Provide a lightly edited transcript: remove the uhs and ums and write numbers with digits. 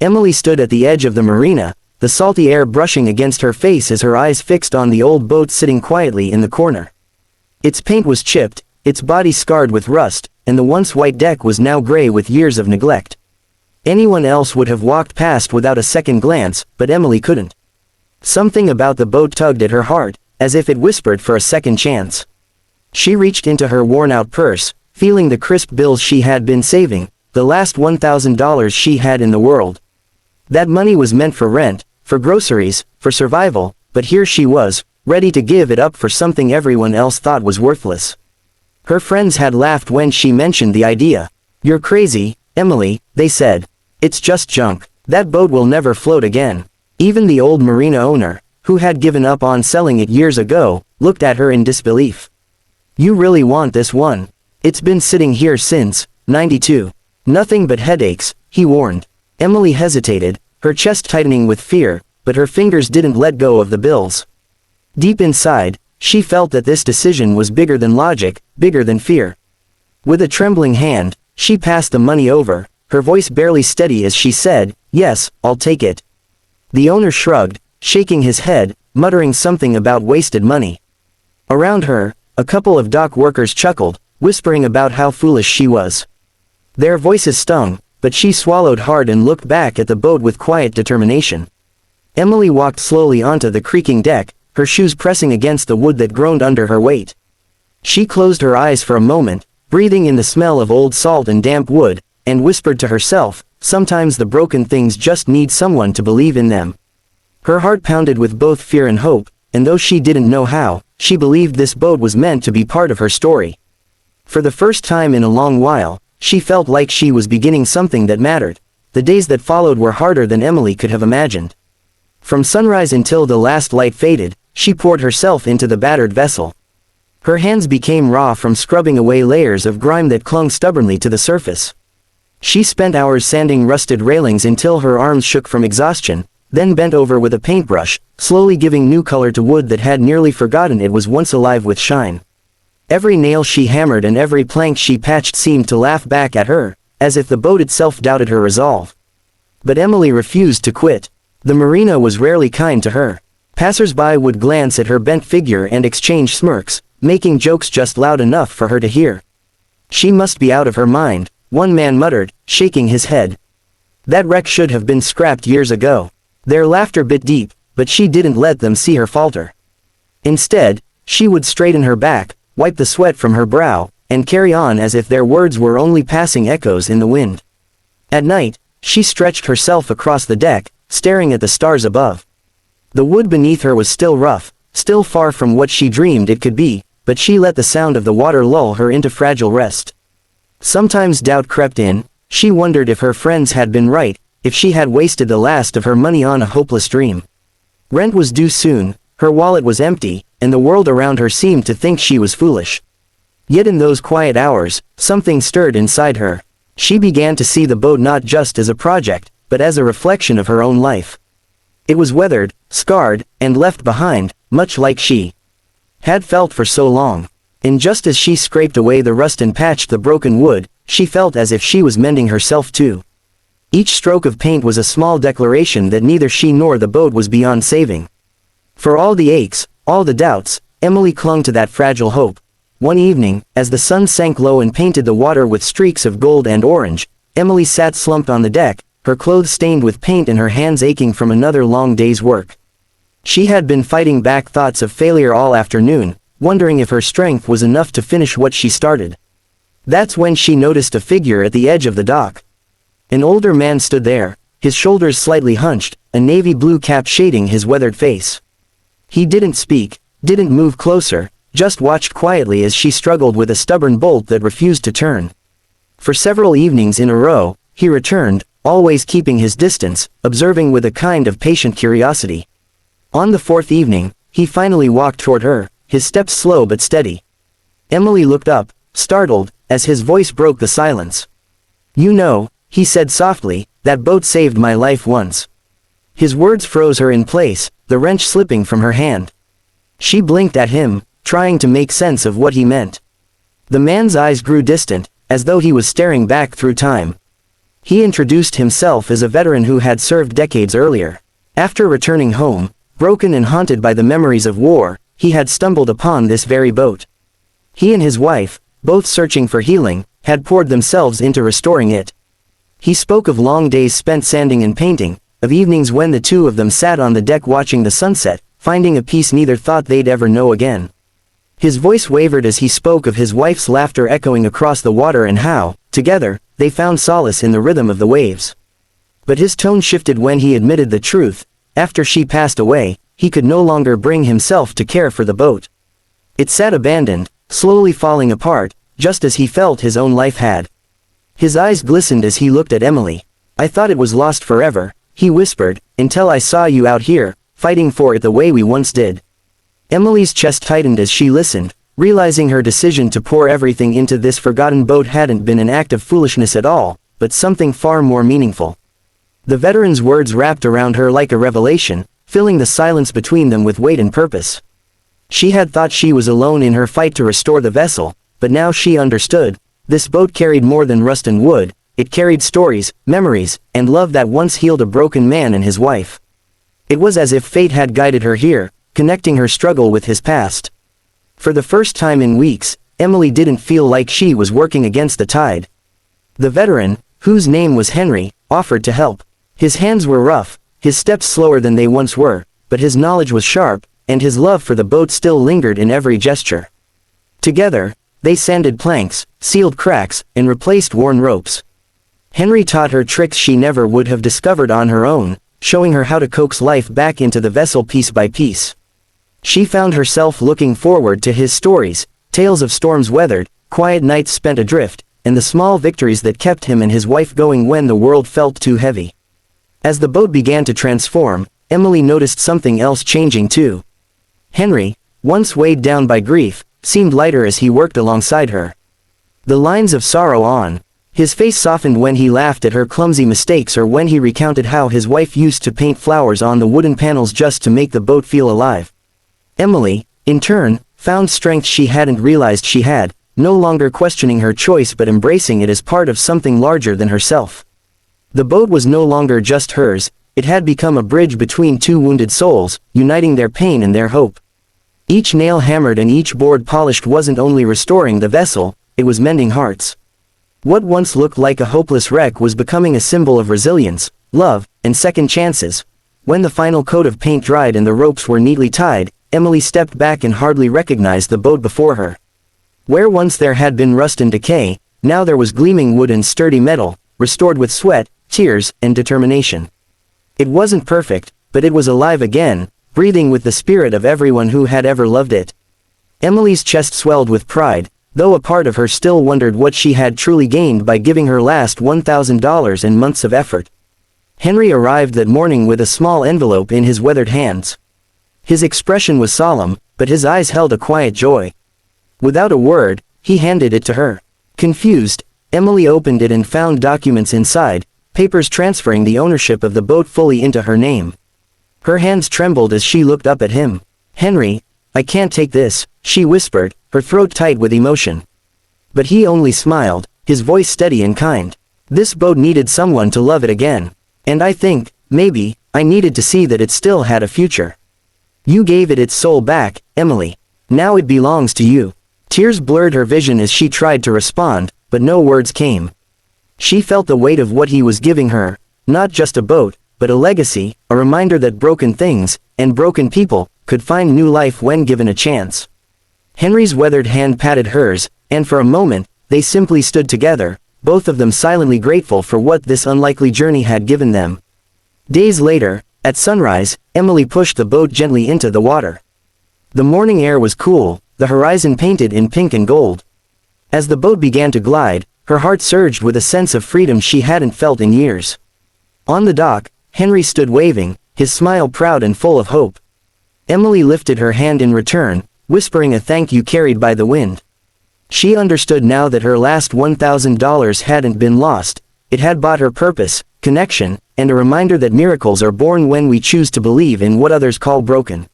Emily stood at the edge of the marina, the salty air brushing against her face as her eyes fixed on the old boat sitting quietly in the corner. Its paint was chipped, its body scarred with rust, and the once white deck was now gray with years of neglect. Anyone else would have walked past without a second glance, but Emily couldn't. Something about the boat tugged at her heart, as if it whispered for a second chance. She reached into her worn-out purse, feeling the crisp bills she had been saving, the last $1,000 she had in the world. That money was meant for rent, for groceries, for survival, but here she was, ready to give it up for something everyone else thought was worthless. Her friends had laughed when she mentioned the idea. "You're crazy, Emily," they said. "It's just junk. That boat will never float again." Even the old marina owner, who had given up on selling it years ago, looked at her in disbelief. "You really want this one? It's been sitting here since '92. Nothing but headaches," he warned. Emily hesitated, her chest tightening with fear, but her fingers didn't let go of the bills. Deep inside, she felt that this decision was bigger than logic, bigger than fear. With a trembling hand, she passed the money over, her voice barely steady as she said, "Yes, I'll take it." The owner shrugged, shaking his head, muttering something about wasted money. Around her, a couple of dock workers chuckled, whispering about how foolish she was. Their voices stung, but she swallowed hard and looked back at the boat with quiet determination. Emily walked slowly onto the creaking deck, her shoes pressing against the wood that groaned under her weight. She closed her eyes for a moment, breathing in the smell of old salt and damp wood, and whispered to herself, "Sometimes the broken things just need someone to believe in them." Her heart pounded with both fear and hope, and though she didn't know how, she believed this boat was meant to be part of her story. For the first time in a long while, she felt like she was beginning something that mattered. The days that followed were harder than Emily could have imagined. From sunrise until the last light faded, she poured herself into the battered vessel. Her hands became raw from scrubbing away layers of grime that clung stubbornly to the surface. She spent hours sanding rusted railings until her arms shook from exhaustion, then bent over with a paintbrush, slowly giving new color to wood that had nearly forgotten it was once alive with shine. Every nail she hammered and every plank she patched seemed to laugh back at her, as if the boat itself doubted her resolve. But Emily refused to quit. The marina was rarely kind to her. Passers-by would glance at her bent figure and exchange smirks, making jokes just loud enough for her to hear. "She must be out of her mind," one man muttered, shaking his head. "That wreck should have been scrapped years ago." Their laughter bit deep, but she didn't let them see her falter. Instead, she would straighten her back, wipe the sweat from her brow, and carry on as if their words were only passing echoes in the wind. At night, she stretched herself across the deck, staring at the stars above. The wood beneath her was still rough, still far from what she dreamed it could be, but she let the sound of the water lull her into fragile rest. Sometimes doubt crept in. She wondered if her friends had been right, if she had wasted the last of her money on a hopeless dream. Rent was due soon, her wallet was empty, and the world around her seemed to think she was foolish. Yet in those quiet hours, something stirred inside her. She began to see the boat not just as a project, but as a reflection of her own life. It was weathered, scarred, and left behind, much like she had felt for so long. And just as she scraped away the rust and patched the broken wood, she felt as if she was mending herself too. Each stroke of paint was a small declaration that neither she nor the boat was beyond saving. For all the aches, all the doubts, Emily clung to that fragile hope. One evening, as the sun sank low and painted the water with streaks of gold and orange, Emily sat slumped on the deck, her clothes stained with paint and her hands aching from another long day's work. She had been fighting back thoughts of failure all afternoon, wondering if her strength was enough to finish what she started. That's when she noticed a figure at the edge of the dock. An older man stood there, his shoulders slightly hunched, a navy blue cap shading his weathered face. He didn't speak, didn't move closer, just watched quietly as she struggled with a stubborn bolt that refused to turn. For several evenings in a row, he returned, always keeping his distance, observing with a kind of patient curiosity. On the fourth evening, he finally walked toward her, his steps slow but steady. Emily looked up, startled, as his voice broke the silence. "You know," he said softly, "that boat saved my life once." His words froze her in place, the wrench slipping from her hand. She blinked at him, trying to make sense of what he meant. The man's eyes grew distant, as though he was staring back through time. He introduced himself as a veteran who had served decades earlier. After returning home, broken and haunted by the memories of war, he had stumbled upon this very boat. He and his wife, both searching for healing, had poured themselves into restoring it. He spoke of long days spent sanding and painting, of evenings when the two of them sat on the deck watching the sunset, finding a peace neither thought they'd ever know again. His voice wavered as he spoke of his wife's laughter echoing across the water and how, together, they found solace in the rhythm of the waves. But his tone shifted when he admitted the truth. After she passed away, he could no longer bring himself to care for the boat. It sat abandoned, slowly falling apart, just as he felt his own life had. His eyes glistened as he looked at Emily. "I thought it was lost forever," he whispered, "until I saw you out here, fighting for it the way we once did." Emily's chest tightened as she listened, realizing her decision to pour everything into this forgotten boat hadn't been an act of foolishness at all, but something far more meaningful. The veteran's words wrapped around her like a revelation, filling the silence between them with weight and purpose. She had thought she was alone in her fight to restore the vessel, but now she understood. This boat carried more than rust and wood. It carried stories, memories, and love that once healed a broken man and his wife. It was as if fate had guided her here, connecting her struggle with his past. For the first time in weeks, Emily didn't feel like she was working against the tide. The veteran, whose name was Henry, offered to help. His hands were rough, his steps slower than they once were, but his knowledge was sharp, and his love for the boat still lingered in every gesture. Together, they sanded planks, sealed cracks, and replaced worn ropes. Henry taught her tricks she never would have discovered on her own, showing her how to coax life back into the vessel piece by piece. She found herself looking forward to his stories, tales of storms weathered, quiet nights spent adrift, and the small victories that kept him and his wife going when the world felt too heavy. As the boat began to transform, Emily noticed something else changing too. Henry, once weighed down by grief, seemed lighter as he worked alongside her. The lines of sorrow on his face softened when he laughed at her clumsy mistakes or when he recounted how his wife used to paint flowers on the wooden panels just to make the boat feel alive. Emily, in turn, found strength she hadn't realized she had, no longer questioning her choice but embracing it as part of something larger than herself. The boat was no longer just hers, it had become a bridge between two wounded souls, uniting their pain and their hope. Each nail hammered and each board polished wasn't only restoring the vessel, it was mending hearts. What once looked like a hopeless wreck was becoming a symbol of resilience, love, and second chances. When the final coat of paint dried and the ropes were neatly tied, Emily stepped back and hardly recognized the boat before her. Where once there had been rust and decay, now there was gleaming wood and sturdy metal, restored with sweat, tears, and determination. It wasn't perfect, but it was alive again, breathing with the spirit of everyone who had ever loved it. Emily's chest swelled with pride, though a part of her still wondered what she had truly gained by giving her last $1,000 and months of effort. Henry arrived that morning with a small envelope in his weathered hands. His expression was solemn, but his eyes held a quiet joy. Without a word, he handed it to her. Confused, Emily opened it and found documents inside, papers transferring the ownership of the boat fully into her name. Her hands trembled as she looked up at him. "Henry, I can't take this," she whispered, her throat tight with emotion. But he only smiled, his voice steady and kind. "This boat needed someone to love it again. And I think, maybe, I needed to see that it still had a future. You gave it its soul back, Emily. Now it belongs to you." Tears blurred her vision as she tried to respond, but no words came. She felt the weight of what he was giving her, not just a boat, but a legacy, a reminder that broken things, and broken people, could find new life when given a chance. Henry's weathered hand patted hers, and for a moment, they simply stood together, both of them silently grateful for what this unlikely journey had given them. Days later, at sunrise, Emily pushed the boat gently into the water. The morning air was cool, the horizon painted in pink and gold. As the boat began to glide, her heart surged with a sense of freedom she hadn't felt in years. On the dock, Henry stood waving, his smile proud and full of hope. Emily lifted her hand in return, whispering a thank you carried by the wind. She understood now that her last $1,000 hadn't been lost, it had bought her purpose, connection, and a reminder that miracles are born when we choose to believe in what others call broken.